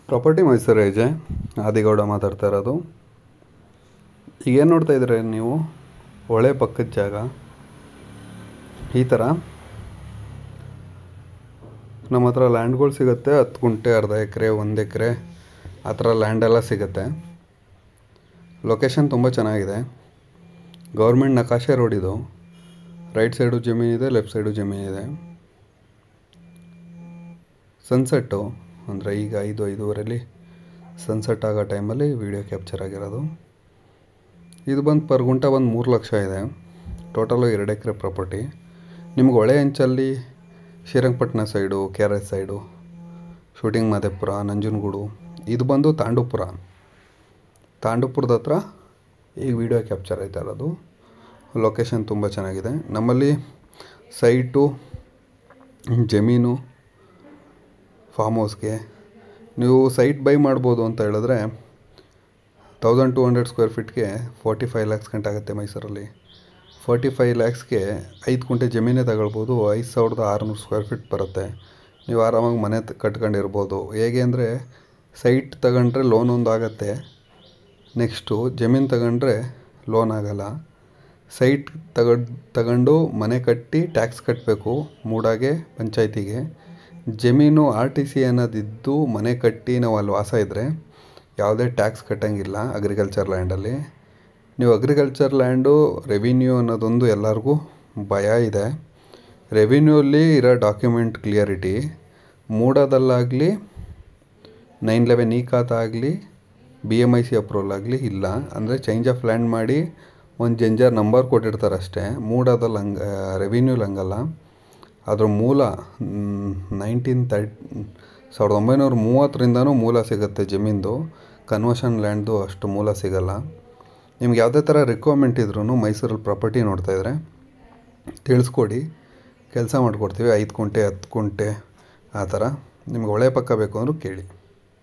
Property Mysuru ಏಜೆ ಆದಿಗೌಡ ಮಾತಾಡ್ತಾ ಇರೋದು. ಈಗೇನು ನೋಡ್ತಾ ಇದ್ದೀರ ನೀವು, ಹೊಳೆ ಪಕ್ಕದ ಜಾಗ. ಈ ಥರ ನಮ್ಮ ಹತ್ರ ಲ್ಯಾಂಡ್ಗಳು ಸಿಗುತ್ತೆ. 10 ಗುಂಟೆ, ಅರ್ಧ ಎಕರೆ, 1 ಎಕರೆ ಆ ಥರ ಲ್ಯಾಂಡೆಲ್ಲ ಸಿಗುತ್ತೆ. ಲೊಕೇಶನ್ ತುಂಬ ಚೆನ್ನಾಗಿದೆ. ಗೌರ್ಮೆಂಟ್ ನಕಾಶೆ ರೋಡ್ ಇದು. ರೈಟ್ ಸೈಡು ಜಮೀನಿದೆ, ಲೆಫ್ಟ್ ಸೈಡು ಜಮೀನಿದೆ. ಸನ್ಸೆಟ್ಟು ಅಂದರೆ ಈಗ 5-5:30 ಸನ್ಸೆಟ್ ಆಗೋ ಟೈಮಲ್ಲಿ ವಿಡಿಯೋ ಕ್ಯಾಪ್ಚರ್ ಆಗಿರೋದು. ಇದು ಬಂದು ಪರ್ ಗುಂಟೆ ಬಂದು 3 ಲಕ್ಷ ಇದೆ. ಟೋಟಲು 2 ಎಕರೆ ಪ್ರಾಪರ್ಟಿ. ನಿಮ್ಗೆ ಹೊಳೆ ಅಂಚಲ್ಲಿ Srirangapatna side, KRS side, shooting Madepura, Nanjangud, ಇದು ಬಂದು ತಾಂಡೂಪುರದ ಹತ್ರ ಈಗ ವಿಡಿಯೋ ಕ್ಯಾಪ್ಚರ್ ಆಯ್ತಾ ಇರೋದು. ಲೊಕೇಶನ್ ತುಂಬ ಚೆನ್ನಾಗಿದೆ. ನಮ್ಮಲ್ಲಿ ಸೈಟು, ಜಮೀನು, ಫಾರ್ಮ್ ಹೌಸ್ಗೆ ನೀವು ಸೈಟ್ ಬೈ ಮಾಡ್ಬೋದು ಅಂತ ಹೇಳಿದ್ರೆ 1200 ಸ್ಕ್ವೇರ್ ಫೀಟ್ಗೆ 45 ಲ್ಯಾಕ್ಸ್ ಗಂಟೆ ಆಗುತ್ತೆ ಮೈಸೂರಲ್ಲಿ. 45 ಲ್ಯಾಕ್ಸ್ಗೆ 5 ಗುಂಟೆ ಜಮೀನೇ ತಗೊಳ್ಬೋದು. 5600 ಸ್ಕ್ವೇರ್ ಫೀಟ್ ಬರುತ್ತೆ. ನೀವು ಆರಾಮಾಗಿ ಮನೆ ಕಟ್ಕೊಂಡಿರ್ಬೋದು. ಹೇಗೆ ಅಂದರೆ ಸೈಟ್ ತಗೊಂಡ್ರೆ ಲೋನ್ ಒಂದು ಆಗುತ್ತೆ, ನೆಕ್ಸ್ಟು ಜಮೀನು ತಗೊಂಡ್ರೆ ಲೋನ್ ಆಗೋಲ್ಲ. ಸೈಟ್ ತಗೊಂಡು ಮನೆ ಕಟ್ಟಿ ಟ್ಯಾಕ್ಸ್ ಕಟ್ಟಬೇಕು ಮೂಡಾಗೆ, ಪಂಚಾಯತಿಗೆ. ಜಮೀನು RTC ಅನ್ನೋದಿದ್ದು ಮನೆ ಕಟ್ಟಿ ನಾವು ಅಲ್ಲಿ ವಾಸ ಇದ್ದರೆ ಯಾವುದೇ ಟ್ಯಾಕ್ಸ್ ಕಟ್ಟಂಗಿಲ್ಲ ಅಗ್ರಿಕಲ್ಚರ್ ಲ್ಯಾಂಡಲ್ಲಿ. ನೀವು ಅಗ್ರಿಕಲ್ಚರ್ ಲ್ಯಾಂಡು ರೆವಿನ್ಯೂ ಅನ್ನೋದೊಂದು ಎಲ್ಲರಿಗೂ ಭಯ ಇದೆ. ರೆವಿನ್ಯೂಲ್ಲಿ ಇರೋ ಡಾಕ್ಯುಮೆಂಟ್ ಕ್ಲಿಯರಿಟಿ ಮೂಡೋದಲ್ಲಾಗಲಿ, 911 ಖಾತಾ ಆಗಲಿ, BMIC ಅಪ್ರೂವಲ್ ಆಗಲಿ ಇಲ್ಲ. ಅಂದರೆ ಚೇಂಜ್ ಆಫ್ ಲ್ಯಾಂಡ್ ಮಾಡಿ ಒಂದು ಜಂಜರ್ ನಂಬರ್ ಕೊಟ್ಟಿರ್ತಾರೆ ಅಷ್ಟೇ. ಮೂಡೋದಲ್ಲಿ ರೆವಿನ್ಯೂಲಿ ಹಂಗಲ್ಲ. ಅದ್ರ ಮೂಲ 1930ರಿಂದನೂ ಮೂಲ ಸಿಗುತ್ತೆ ಜಮೀನ್ದು. ಕನ್ವರ್ಷನ್ ಲ್ಯಾಂಡ್ದು ಅಷ್ಟು ಮೂಲ ಸಿಗಲ್ಲ. ನಿಮ್ಗೆ ಯಾವುದೇ ಥರ ರಿಕ್ವೈರ್ಮೆಂಟ್ ಇದ್ರೂ ಮೈಸೂರಲ್ಲಿ ಪ್ರಾಪರ್ಟಿ ನೋಡ್ತಾಯಿದ್ರೆ ತಿಳಿಸ್ಕೊಡಿ, ಕೆಲಸ ಮಾಡಿಕೊಡ್ತೀವಿ. 5 ಗುಂಟೆ, 10 ಗುಂಟೆ ಆ ಥರ. ನಿಮ್ಗೆ ಹೊಳೆ ಪಕ್ಕ ಬೇಕು ಅಂದರೂ ಕೇಳಿ.